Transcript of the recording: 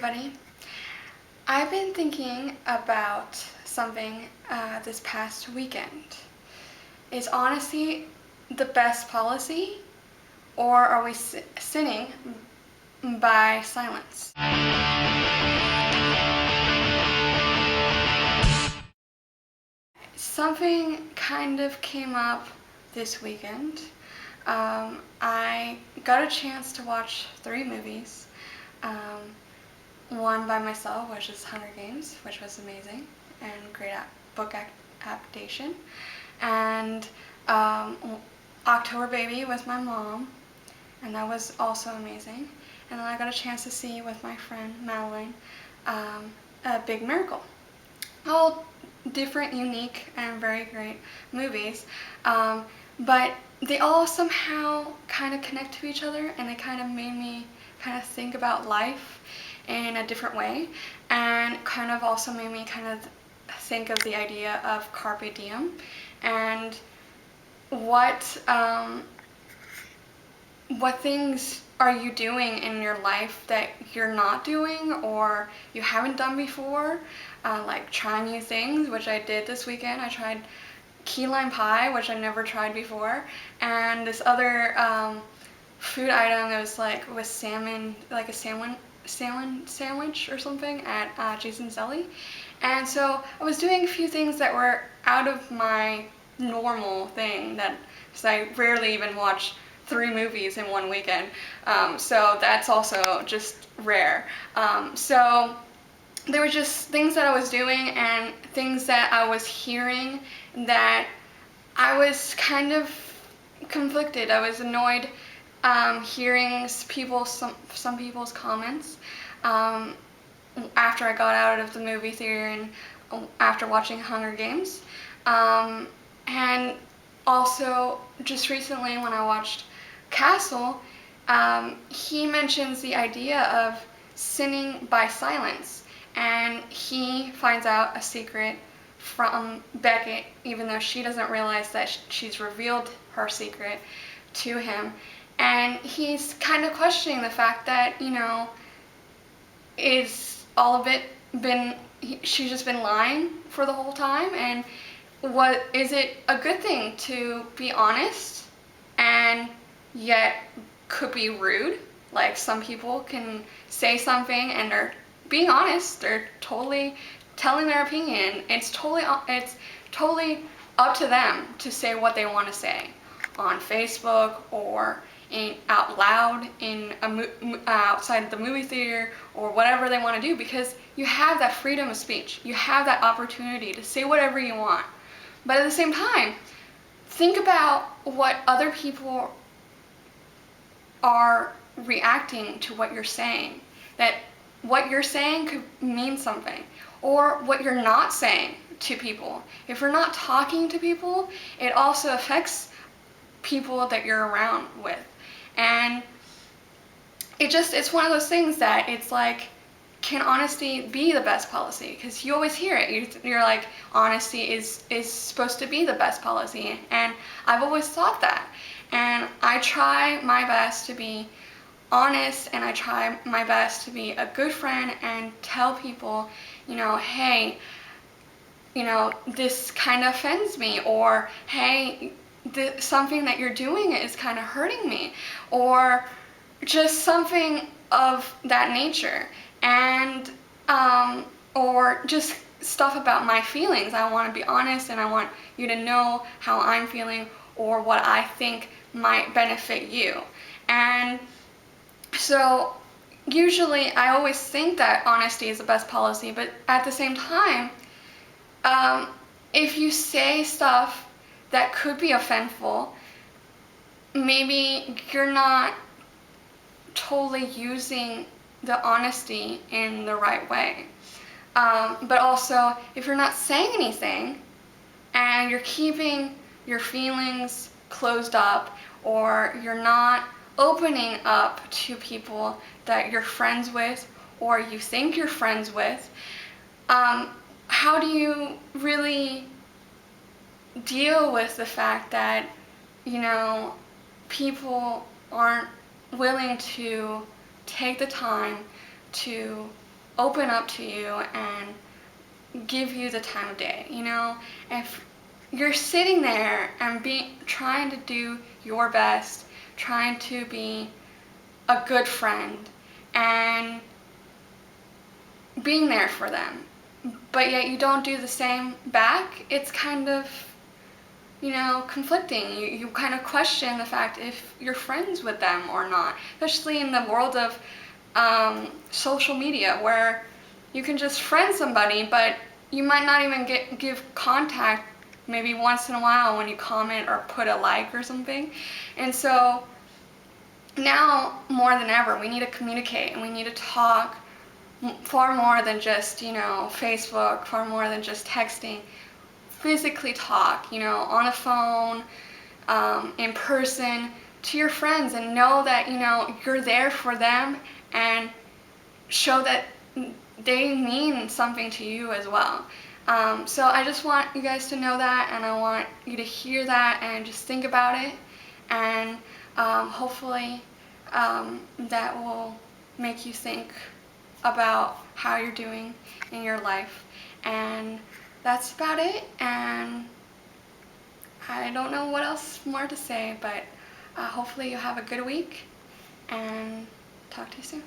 everybody. I've been thinking about something this past weekend. Is honesty the best policy, or are we sinning by silence? Something kind of came up this weekend. I got a chance to watch 3 movies. One by myself, which is Hunger Games, which was amazing and great book adaptation. And October Baby with my mom, and that was also amazing. And then I got a chance to see with my friend Madeline A Big Miracle. All different, unique, and very great movies, but they all somehow kind of connect to each other, and they kind of made me kind of think about life in a different way, and kind of also made me kind of think of the idea of carpe diem and what things are you doing in your life that you're not doing or you haven't done before, like trying new things, which I did this weekend. I tried key lime pie, which I never tried before, and this other food item that was like with salmon, like a salmon sandwich or something at Jason's Deli. And so I was doing a few things that were out of my normal thing, because I rarely even watch 3 movies in one weekend, so that's also just rare. So there were just things that I was doing and things that I was hearing that I was kind of conflicted. I was annoyed hearing some people's comments after I got out of the movie theater and after watching Hunger Games. And also just recently when I watched Castle, he mentions the idea of sinning by silence, and he finds out a secret from Beckett, even though she doesn't realize that she's revealed her secret to him. And he's kind of questioning the fact that, is all of it she's just been lying for the whole time, and is it a good thing to be honest and yet could be rude? Like, some people can say something and they're being honest, they're totally telling their opinion. It's totally up to them to say what they want to say on Facebook or out loud outside the movie theater or whatever they want to do, because you have that freedom of speech. You have that opportunity to say whatever you want. But at the same time, think about what other people are reacting to what you're saying. That what you're saying could mean something, or what you're not saying to people. If you're not talking to people, it also affects people that you're around with. And it's one of those things that it's like, can honesty be the best policy? Because you always hear it. You're like, honesty is supposed to be the best policy. And I've always thought that. And I try my best to be honest, and I try my best to be a good friend and tell people, hey, this kind of offends me, or hey, something that you're doing is kind of hurting me, or just something of that nature. And or just stuff about my feelings. I want to be honest, and I want you to know how I'm feeling or what I think might benefit you. And so usually I always think that honesty is the best policy, but at the same time, if you say stuff that could be offensive, maybe you're not totally using the honesty in the right way. But also, if you're not saying anything and you're keeping your feelings closed up, or you're not opening up to people that you're friends with or you think you're friends with, how do you really deal with the fact that, people aren't willing to take the time to open up to you and give you the time of day. If you're sitting there and trying to do your best, trying to be a good friend and being there for them, but yet you don't do the same back, it's kind of, conflicting. You kind of question the fact if you're friends with them or not, especially in the world of social media, where you can just friend somebody, but you might not even give contact maybe once in a while when you comment or put a like or something. And so now more than ever, we need to communicate and we need to talk far more than just, Facebook, far more than just texting. Physically talk, on the phone, in person, to your friends, and know that, you're there for them, and show that they mean something to you as well. So I just want you guys to know that, and I want you to hear that and just think about it, and hopefully that will make you think about how you're doing in your life. And that's about it, and I don't know what else more to say, but hopefully you'll have a good week, and talk to you soon.